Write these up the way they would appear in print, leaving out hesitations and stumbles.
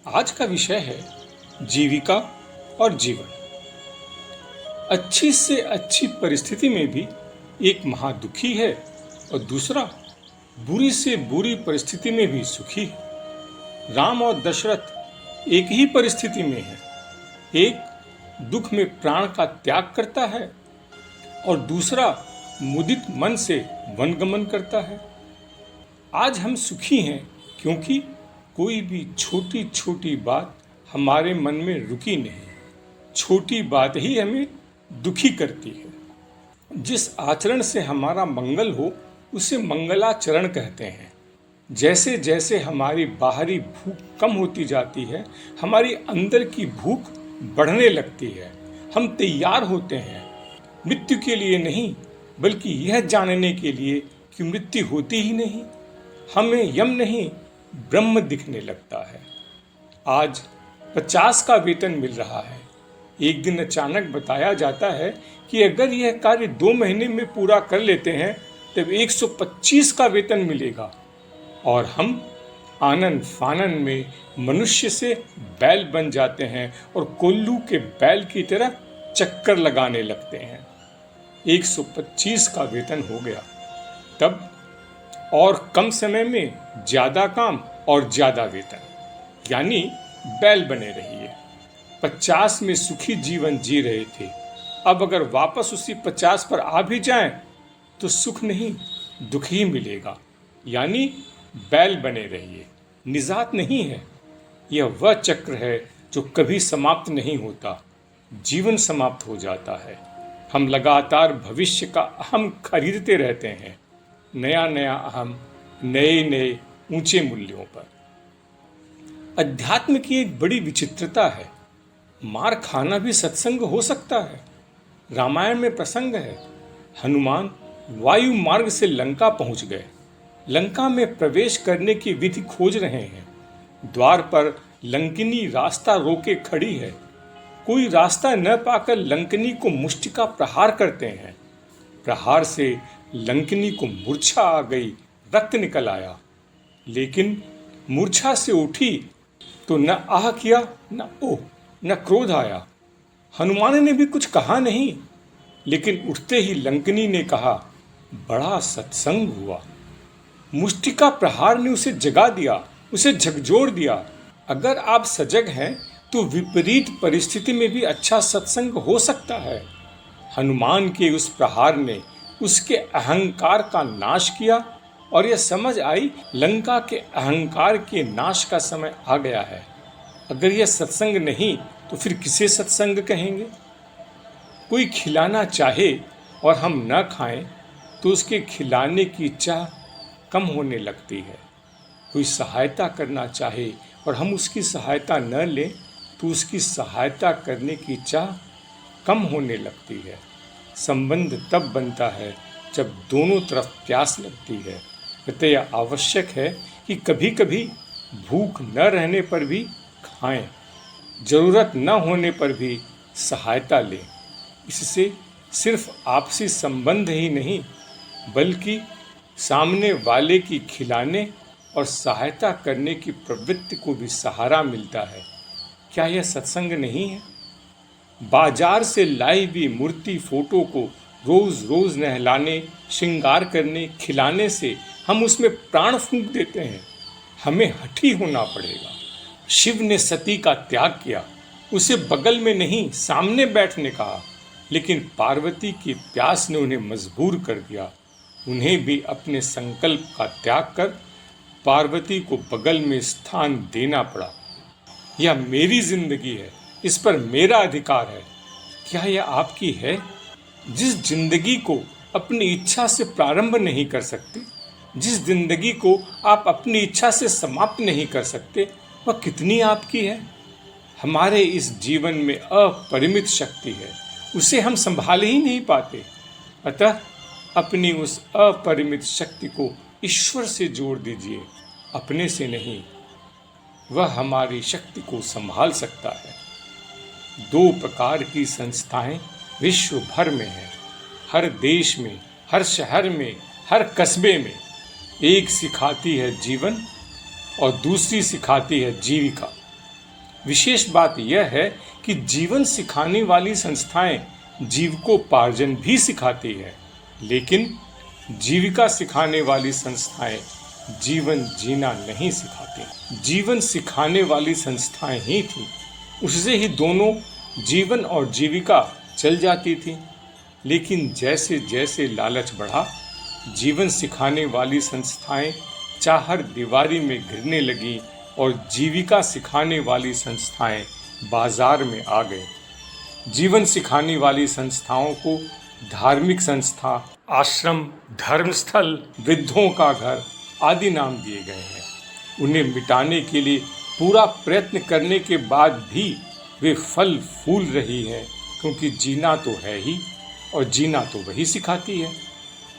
आज का विषय है जीविका और जीवन। अच्छी से अच्छी परिस्थिति में भी एक महादुखी है और दूसरा बुरी से बुरी परिस्थिति में भी सुखी है। राम और दशरथ एक ही परिस्थिति में है। एक दुख में प्राण का त्याग करता है और दूसरा मुदित मन से वनगमन करता है। आज हम सुखी हैं क्योंकि कोई भी छोटी छोटी बात हमारे मन में रुकी नहीं। छोटी बात ही हमें दुखी करती है। जिस आचरण से हमारा मंगल हो उसे मंगलाचरण कहते हैं। जैसे जैसे हमारी बाहरी भूख कम होती जाती है, हमारी अंदर की भूख बढ़ने लगती है। हम तैयार होते हैं मृत्यु के लिए नहीं, बल्कि यह जानने के लिए कि मृत्यु होती ही नहीं। हमें यम नहीं ब्रह्म दिखने लगता है। आज 50 का वेतन मिल रहा है। एक दिन अचानक बताया जाता है कि अगर यह कार्य 2 महीने में पूरा कर लेते हैं तब 125 का वेतन मिलेगा। और हम आनंद फानन में मनुष्य से बैल बन जाते हैं और कोल्लू के बैल की तरह चक्कर लगाने लगते हैं। 125 का वेतन हो गया, तब और कम समय में ज्यादा काम और ज्यादा वेतन, यानी बैल बने रहिए। 50 में सुखी जीवन जी रहे थे, अब अगर वापस उसी 50 पर आ भी जाएं तो सुख नहीं दुख ही मिलेगा, यानी बैल बने रहिए। निजात नहीं है, यह वह चक्र है जो कभी समाप्त नहीं होता। जीवन समाप्त हो जाता है। हम लगातार भविष्य का अहम खरीदते रहते हैं, नया नया अहम, नए नए ऊंचे मूल्यों पर। अध्यात्म की एक बड़ी विचित्रता है, मार खाना भी सत्संग हो सकता है। रामायण में प्रसंग है, हनुमान वायु मार्ग से लंका पहुंच गए। लंका में प्रवेश करने की विधि खोज रहे हैं। द्वार पर लंकिनी रास्ता रोके खड़ी है। कोई रास्ता न पाकर लंकिनी को मुष्टिका प्रहार करते हैं। प्रहार से लंकिनी को मूर्छा आ गई, रक्त निकल आया। लेकिन मूर्छा से उठी तो न आह किया, न ओह, न क्रोध आया। हनुमान ने भी कुछ कहा नहीं, लेकिन उठते ही लंकिनी ने कहा, बड़ा सत्संग हुआ। मुष्टिका प्रहार ने उसे जगा दिया, उसे झकझोर दिया। अगर आप सजग हैं तो विपरीत परिस्थिति में भी अच्छा सत्संग हो सकता है। हनुमान के उस प्रहार ने उसके अहंकार का नाश किया और यह समझ आई लंका के अहंकार के नाश का समय आ गया है। अगर यह सत्संग नहीं तो फिर किसे सत्संग कहेंगे? कोई खिलाना चाहे और हम न खाएं तो उसके खिलाने की चाह कम होने लगती है। कोई सहायता करना चाहे और हम उसकी सहायता न लें तो उसकी सहायता करने की चाह कम होने लगती है। संबंध तब बनता है जब दोनों तरफ प्यास लगती है। अतः यह आवश्यक है कि कभी कभी भूख न रहने पर भी खाएं, जरूरत न होने पर भी सहायता लें। इससे सिर्फ आपसी संबंध ही नहीं, बल्कि सामने वाले की खिलाने और सहायता करने की प्रवृत्ति को भी सहारा मिलता है। क्या यह सत्संग नहीं है? बाजार से लाई हुई मूर्ति फोटो को रोज रोज नहलाने, श्रृंगार करने, खिलाने से हम उसमें प्राण फूंक देते हैं। हमें हठी होना पड़ेगा। शिव ने सती का त्याग किया, उसे बगल में नहीं सामने बैठने कहा, लेकिन पार्वती की प्यास ने उन्हें मजबूर कर दिया। उन्हें भी अपने संकल्प का त्याग कर पार्वती को बगल में स्थान देना पड़ा। यह मेरी जिंदगी है, इस पर मेरा अधिकार है। क्या यह आपकी है? जिस जिंदगी को अपनी इच्छा से प्रारंभ नहीं कर सकते, जिस जिंदगी को आप अपनी इच्छा से समाप्त नहीं कर सकते, वह कितनी आपकी है? हमारे इस जीवन में अपरिमित शक्ति है, उसे हम संभाल ही नहीं पाते। अतः अपनी उस अपरिमित शक्ति को ईश्वर से जोड़ दीजिए, अपने से नहीं। वह हमारी शक्ति को संभाल सकता है। 2 प्रकार की संस्थाएं विश्व भर में हैं, हर देश में, हर शहर में, हर कस्बे में। एक सिखाती है जीवन और दूसरी सिखाती है जीविका। विशेष बात यह है कि जीवन सिखाने वाली संस्थाएं जीविकोपार्जन भी सिखाती है, लेकिन जीविका सिखाने वाली संस्थाएं जीवन जीना नहीं सिखाती। जीवन सिखाने वाली संस्थाएं ही थी, उससे ही दोनों जीवन और जीविका चल जाती थी। लेकिन जैसे जैसे लालच बढ़ा, जीवन सिखाने वाली संस्थाएं चाहर दीवारी में घिरने लगी और जीविका सिखाने वाली संस्थाएं बाजार में आ गई। जीवन सिखाने वाली संस्थाओं को धार्मिक संस्था, आश्रम, धर्मस्थल, वृद्धों का घर आदि नाम दिए गए हैं। उन्हें मिटाने के लिए पूरा प्रयत्न करने के बाद भी वे फल फूल रही है, क्योंकि जीना तो है ही और जीना तो वही सिखाती है।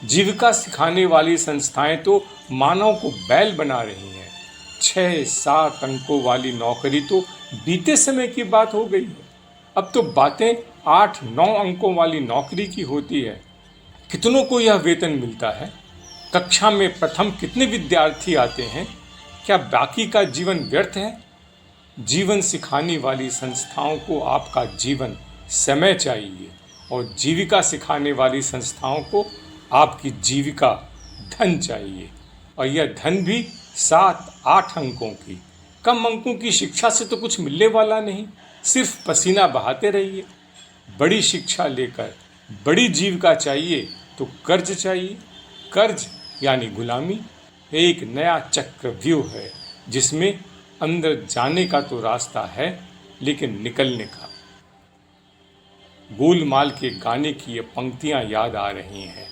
जीविका सिखाने वाली संस्थाएं तो मानव को बैल बना रही हैं। 6-7 अंकों वाली नौकरी तो बीते समय की बात हो गई है। अब तो बातें 8-9 अंकों वाली नौकरी की होती है। कितनों को यह वेतन मिलता है? कक्षा में प्रथम कितने विद्यार्थी आते हैं? क्या बाकी का जीवन व्यर्थ है? जीवन सिखाने वाली संस्थाओं को आपका जीवन समय चाहिए और जीविका सिखाने वाली संस्थाओं को आपकी जीविका धन चाहिए, और यह धन भी 7-8 अंकों की। कम अंकों की शिक्षा से तो कुछ मिलने वाला नहीं, सिर्फ पसीना बहाते रहिए। बड़ी शिक्षा लेकर बड़ी जीविका चाहिए तो कर्ज चाहिए। कर्ज यानी गुलामी एक नया चक्रव्यूह है, जिसमें अंदर जाने का तो रास्ता है, लेकिन निकलने का। गोलमाल के गाने की ये पंक्तियां याद आ रही हैं।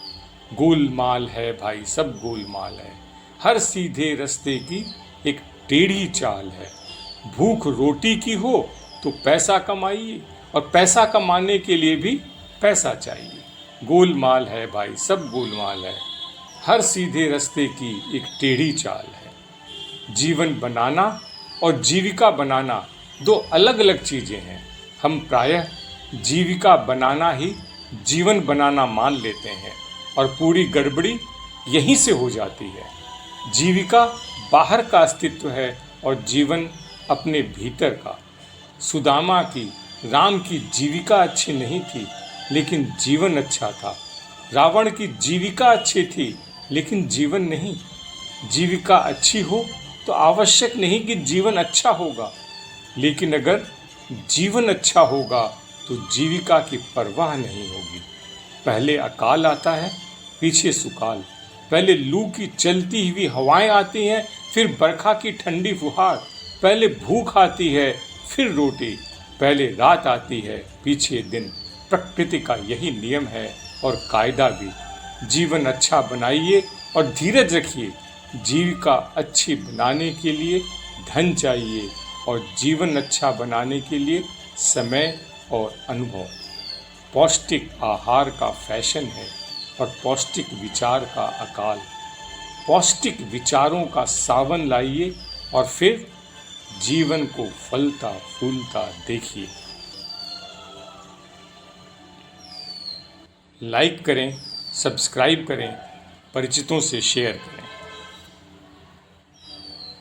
गोलमाल है भाई, सब गोलमाल है, हर सीधे रास्ते की एक टेढ़ी चाल है। भूख रोटी की हो तो पैसा कमाइए, और पैसा कमाने के लिए भी पैसा चाहिए। गोलमाल है भाई, सब गोलमाल है, हर सीधे रास्ते की एक टेढ़ी चाल है। जीवन बनाना और जीविका बनाना दो अलग अलग चीज़ें हैं। हम प्रायः जीविका बनाना ही जीवन बनाना मान लेते हैं, और पूरी गड़बड़ी यहीं से हो जाती है। जीविका बाहर का अस्तित्व है और जीवन अपने भीतर का। सुदामा की, राम की जीविका अच्छी नहीं थी, लेकिन जीवन अच्छा था। रावण की जीविका अच्छी थी, लेकिन जीवन नहीं। जीविका अच्छी हो तो आवश्यक नहीं कि जीवन अच्छा होगा, लेकिन अगर जीवन अच्छा होगा तो जीविका की परवाह नहीं होगी। पहले अकाल आता है, पीछे सुकाल। पहले लू की चलती हुई हवाएं आती हैं, फिर बरखा की ठंडी फुहार। पहले भूख आती है, फिर रोटी। पहले रात आती है, पीछे दिन। प्रकृति का यही नियम है और कायदा भी। जीवन अच्छा बनाइए और धीरज रखिए। जीविका अच्छी बनाने के लिए धन चाहिए, और जीवन अच्छा बनाने के लिए समय और अनुभव। पौष्टिक आहार का फैशन है और पौष्टिक विचार का अकाल। पौष्टिक विचारों का सावन लाइए और फिर जीवन को फलता फूलता देखिए। लाइक करें, सब्सक्राइब करें, परिचितों से शेयर करें।